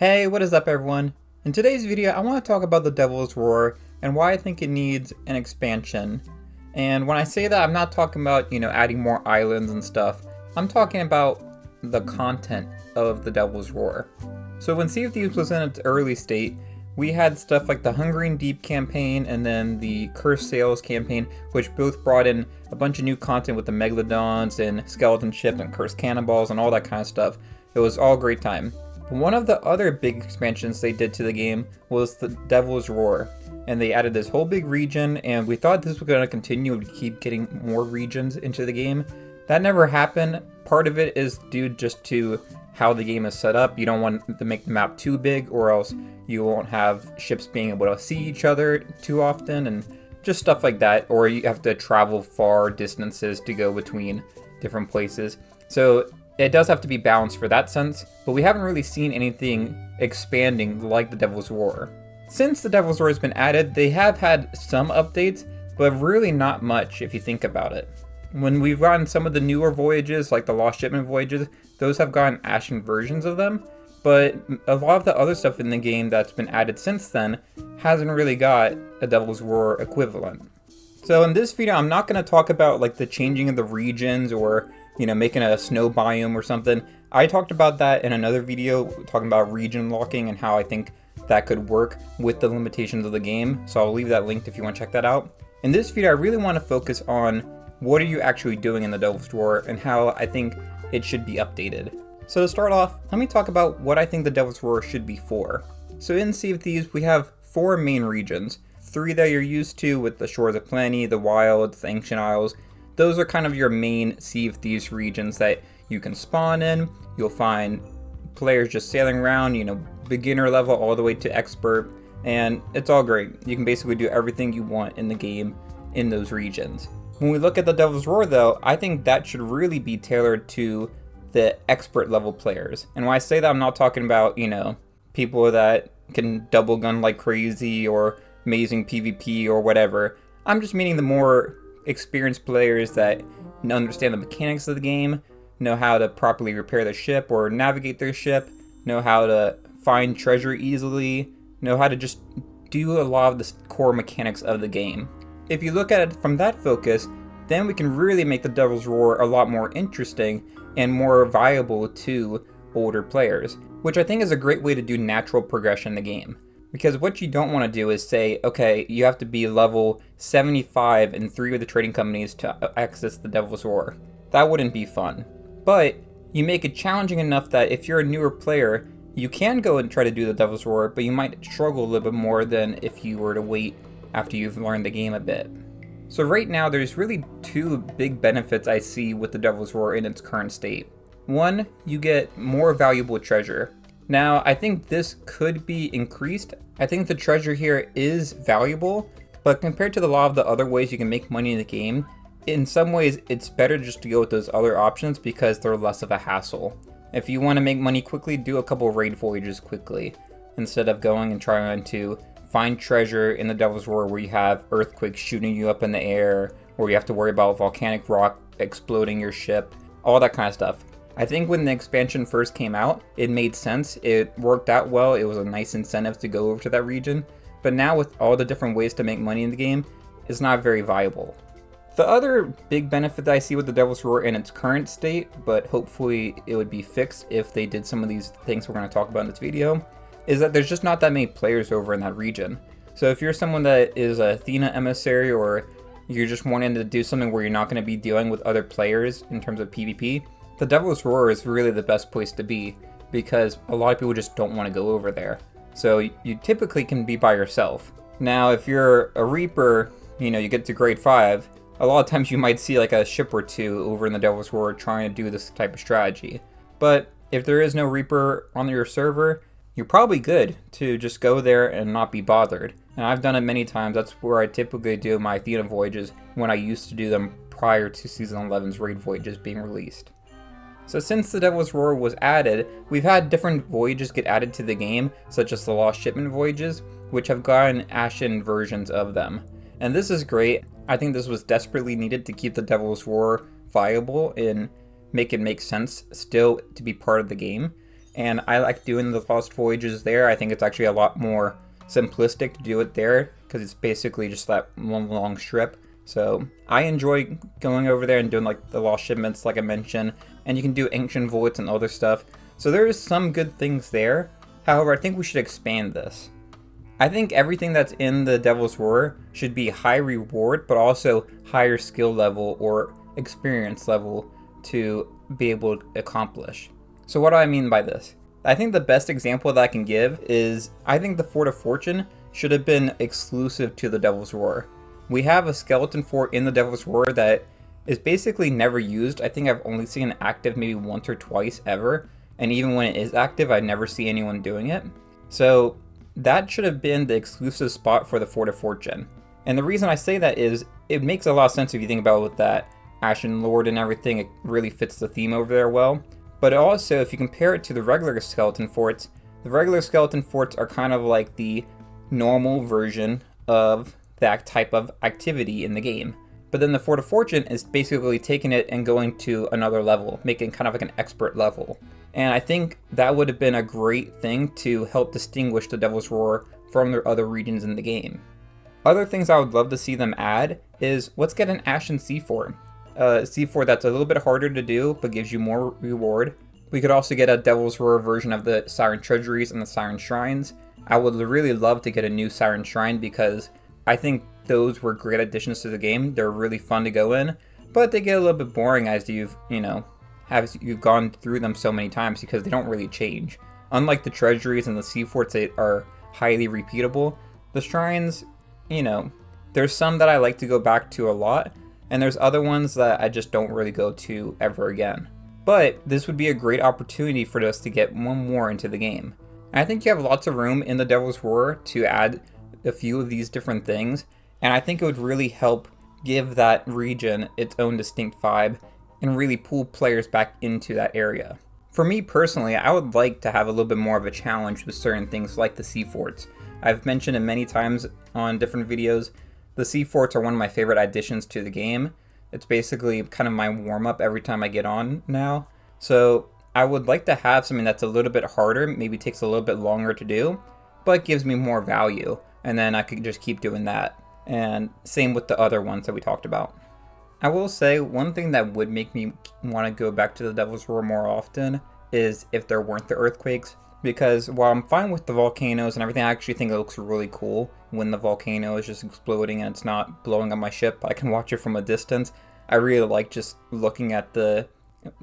Hey, what is up everyone? In today's video, I want to talk about the Devil's Roar and why I think it needs an expansion. And when I say that, I'm not talking about, adding more islands and stuff. I'm talking about the content of the Devil's Roar. So when Sea of Thieves was in its early state, we had stuff like the Hungering Deep campaign and then the Cursed Sails campaign, which both brought in a bunch of new content with the Megalodons and Skeleton Ships and Cursed Cannonballs and all that kind of stuff. It was all a great time. One of the other big expansions they did to the game was the Devil's Roar, and they added this whole big region, and we thought this was going to continue to keep getting more regions into the game. That never happened. Part of it is due just to how the game is set up. You don't want to make the map too big, or else you won't have ships being able to see each other too often, and just stuff like that, or you have to travel far distances to go between different places. So it does have to be balanced for that sense, but we haven't really seen anything expanding like the Devil's Roar. Since the Devil's Roar has been added, they have had some updates, but really not much if you think about it. When we've gotten some of the newer voyages, like the Lost Shipment voyages, those have gotten Ashen versions of them, but a lot of the other stuff in the game that's been added since then hasn't really got a Devil's Roar equivalent. So in this video, I'm not going to talk about like the changing of the regions or making a snow biome or something. I talked about that in another video, talking about region locking and how I think that could work with the limitations of the game. So I'll leave that linked if you want to check that out. In this video, I really want to focus on what are you actually doing in the Devil's Roar and how I think it should be updated. So to start off, let me talk about what I think the Devil's Roar should be for. So in Sea of Thieves, we have 4 main regions. 3 that you're used to with the Shores of Plenty, the Wilds, the Ancient Isles. Those are kind of your main Sea of Thieves regions that you can spawn in. You'll find players just sailing around, beginner level all the way to expert, and it's all great. You can basically do everything you want in the game in those regions. When we look at the Devil's Roar though, I think that should really be tailored to the expert level players. And when I say that, I'm not talking about, people that can double gun like crazy or amazing PvP or whatever. I'm just meaning the more experienced players that understand the mechanics of the game, know how to properly repair their ship or navigate their ship, know how to find treasure easily, know how to just do a lot of the core mechanics of the game. If you look at it from that focus, then we can really make the Devil's Roar a lot more interesting and more viable to older players, which I think is a great way to do natural progression in the game. Because what you don't want to do is say, okay, you have to be level 75 in 3 of the trading companies to access the Devil's Roar. That wouldn't be fun. But you make it challenging enough that if you're a newer player, you can go and try to do the Devil's Roar, but you might struggle a little bit more than if you were to wait after you've learned the game a bit. So right now, there's really 2 big benefits I see with the Devil's Roar in its current state. 1, you get more valuable treasure. Now, I think this could be increased. I think the treasure here is valuable, but compared to a lot of the other ways you can make money in the game, in some ways it's better just to go with those other options because they're less of a hassle. If you want to make money quickly, do a couple raid voyages quickly, instead of going and trying to find treasure in the Devil's Roar where you have earthquakes shooting you up in the air, or you have to worry about volcanic rock exploding your ship, all that kind of stuff. I think when the expansion first came out, it made sense. It worked out well. It was a nice incentive to go over to that region. But now with all the different ways to make money in the game, it's not very viable. The other big benefit that I see with the Devil's Roar in its current state, but hopefully it would be fixed if they did some of these things we're going to talk about in this video, is that there's just not that many players over in that region. So if you're someone that is a Athena emissary, or you're just wanting to do something where you're not going to be dealing with other players in terms of PvP, the Devil's Roar is really the best place to be because a lot of people just don't want to go over there. So you typically can be by yourself. Now, if you're a Reaper, you get to grade 5, a lot of times you might see like a ship or 2 over in the Devil's Roar trying to do this type of strategy. But if there is no Reaper on your server, you're probably good to just go there and not be bothered. And I've done it many times. That's where I typically do my Athena voyages when I used to do them prior to Season 11's raid voyages being released. So since the Devil's Roar was added, we've had different voyages get added to the game, such as the Lost Shipment voyages, which have gotten Ashen versions of them. And this is great. I think this was desperately needed to keep the Devil's Roar viable and make it make sense still to be part of the game. and I like doing the Lost Voyages there. I think it's actually a lot more simplistic to do it there because it's basically just that one long strip. So I enjoy going over there and doing like the Lost Shipments like I mentioned, and you can do Ancient Voids and other stuff. So there is some good things there. However, I think we should expand this. I think everything that's in the Devil's Roar should be high reward, but also higher skill level or experience level to be able to accomplish. So what do I mean by this? I think the best example that I can give is I think the Fort of Fortune should have been exclusive to the Devil's Roar. We have a skeleton fort in the Devil's Roar that is basically never used. I think I've only seen it active maybe once or twice ever, and even when it is active, I never see anyone doing it. So that should have been the exclusive spot for the Fort of Fortune. And the reason I say that is it makes a lot of sense if you think about it with that Ashen Lord and everything. It really fits the theme over there well. But also, if you compare it to the regular skeleton forts, the regular skeleton forts are kind of like the normal version of that type of activity in the game. But then the Fort of Fortune is basically taking it and going to another level, making kind of like an expert level. And I think that would have been a great thing to help distinguish the Devil's Roar from their other regions in the game. Other things I would love to see them add is, let's get an Ashen Sea Fort. A sea fort that's a little bit harder to do, but gives you more reward. We could also get a Devil's Roar version of the Siren Treasuries and the Siren Shrines. I would really love to get a new Siren Shrine because I think those were great additions to the game. They're really fun to go in, but they get a little bit boring as you've gone through them so many times because they don't really change. Unlike the treasuries and the sea forts that are highly repeatable, the shrines, there's some that I like to go back to a lot, and there's other ones that I just don't really go to ever again. But this would be a great opportunity for us to get one more into the game. I think you have lots of room in the Devil's Roar to add a few of these different things, and I think it would really help give that region its own distinct vibe and really pull players back into that area. For me personally, I would like to have a little bit more of a challenge with certain things like the sea forts. I've mentioned it many times on different videos. The sea forts are one of my favorite additions to the game. It's basically kind of my warm-up every time I get on now. So I would like to have something that's a little bit harder, maybe takes a little bit longer to do, but gives me more value. And then I could just keep doing that. And same with the other ones that we talked about. I will say one thing that would make me want to go back to the Devil's Roar more often is if there weren't the earthquakes. Because while I'm fine with the volcanoes and everything, I actually think it looks really cool when the volcano is just exploding and it's not blowing up my ship. I can watch it from a distance. I really like just looking at the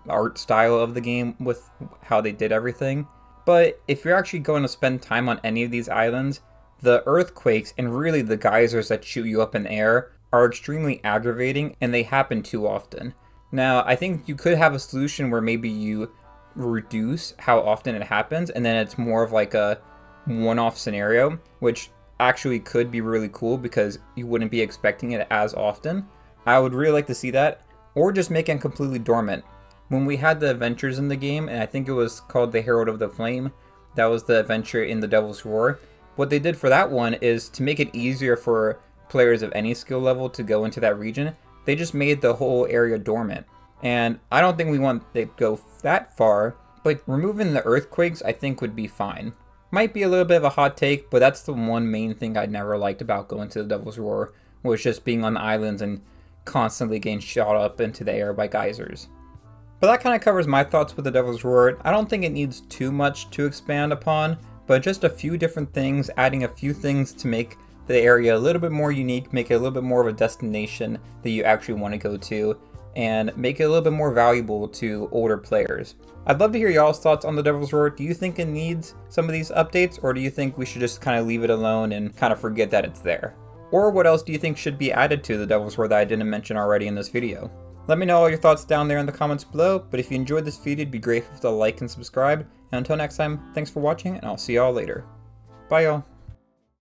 art style of the game with how they did everything. But if you're actually going to spend time on any of these islands, the earthquakes and really the geysers that shoot you up in the air are extremely aggravating and they happen too often. Now, I think you could have a solution where maybe you reduce how often it happens and then it's more of like a one-off scenario, which actually could be really cool because you wouldn't be expecting it as often. I would really like to see that, or just make it completely dormant. When we had the adventures in the game, and I think it was called the Herald of the Flame, that was the adventure in the Devil's Roar. What they did for that one is to make it easier for players of any skill level to go into that region. They just made the whole area dormant. And I don't think we want to go that far, but removing the earthquakes I think would be fine. Might be a little bit of a hot take, but that's the one main thing I never liked about going to the Devil's Roar, was just being on the islands and constantly getting shot up into the air by geysers. But that kind of covers my thoughts with the Devil's Roar. I don't think it needs too much to expand upon, but just a few different things, adding a few things to make the area a little bit more unique, make it a little bit more of a destination that you actually want to go to, and make it a little bit more valuable to older players. I'd love to hear y'all's thoughts on the Devil's Roar. Do you think it needs some of these updates, or do you think we should just kind of leave it alone and kind of forget that it's there? Or what else do you think should be added to the Devil's Roar that I didn't mention already in this video? Let me know all your thoughts down there in the comments below, but if you enjoyed this video, it'd be great if you like and subscribe. And until next time, thanks for watching, and I'll see y'all later. Bye y'all.